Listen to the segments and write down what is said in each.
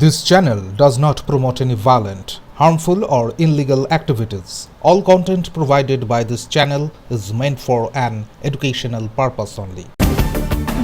This channel does not promote any violent, harmful, or illegal activities. All content provided by this channel is meant for an educational purpose only.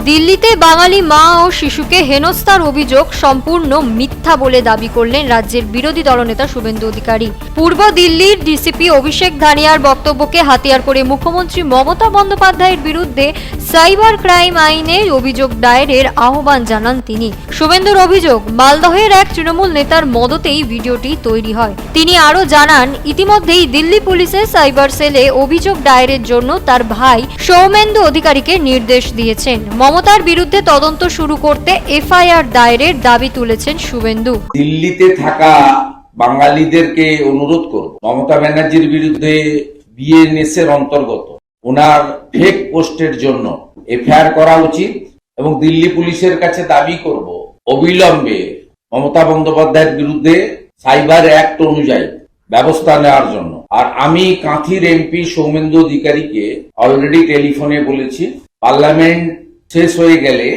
দিল্লিতে বাঙালি মা ও শিশুকে হেনস্থার অভিযোগ সম্পূর্ণ মিথ্যা বলে দাবি করলেন রাজ্যের বিরোধী দলনেতা শুভেন্দু অধিকারী। পূর্ব দিল্লির ডিসিপি অভিষেক ধানিয়ার বক্তব্যকে হাতিয়ার করে মুখ্যমন্ত্রী মমতা বন্দ্যোপাধ্যায়ের বিরুদ্ধে সাইবার ক্রাইম আইনে অভিযোগ দায়েরের আহ্বান জানান তিনি। শুভেন্দুর অভিযোগ, মালদহের এক তৃণমূল নেতার মদতেই ভিডিওটি তৈরি হয়। তিনি আরও জানান, ইতিমধ্যেই দিল্লি পুলিশের সাইবার সেলে অভিযোগ দায়েরের জন্য তার ভাই সৌমেন্দু অধিকারীকে নির্দেশ দিয়েছেন। মমতার বিরুদ্ধে তদন্ত শুরু করতে এফআইআর দায়েরের দাবি তুলেছেন শুভেন্দু। দিল্লিতে থাকা বাঙালিদেরকে অনুরোধ করব, মমতা ব্যানার্জির বিরুদ্ধে বিএনএস এর অন্তর্গত ওনার ফেক পোস্টের জন্য এফআইআর করা উচিত এবং দিল্লি পুলিশের কাছে দাবি করব অবিলম্বে মমতা বন্দ্যোপাধ্যায়ের বিরুদ্ধে সাইবার অ্যাক্ট অনুযায়ী ব্যবস্থা নেওয়ার জন্য। আর আমি কাঁথির এমপি সৌমেন্দু অধিকারীকে অলরেডি টেলিফোনে বলেছি, পার্লামেন্ট শেষ হয়ে গেলে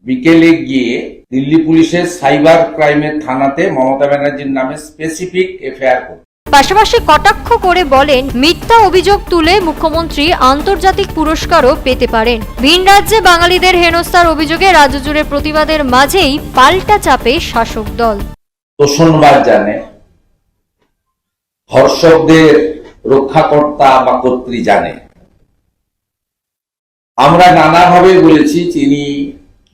বিকেলে গিয়ে দিল্লি পুলিশের সাইবার ক্রাইমের থানাতে মমতা ব্যানার্জির নামে স্পেসিফিক এফআইআর করবে। পাশাপাশি কটাক্ষ করে বলেন, মিথ্যা অভিযোগ তুলে মুখ্যমন্ত্রী আন্তর্জাতিক পুরস্কারও পেতে পারেন। ভিন রাজ্যে বাঙালিদের হেনস্থার অভিযোগে রাজ্য জুড়ে প্রতিবাদের মাঝেই পাল্টা চাপে শাসক দল। তোষণবাদ জানে, ধর্ষকদের রক্ষাকর্তা বা কর্ত্রী জানে। আমরা নানাভাবে বলেছি, তিনি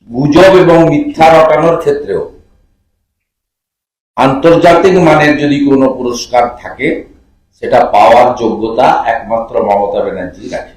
গুজব এবং মিথ্যা রটানোর ক্ষেত্রেও আন্তর্জাতিক মানের যদি কোনো পুরস্কার থাকে, সেটা পাওয়ার যোগ্যতা একমাত্র মমতা ব্যানার্জি রাখে।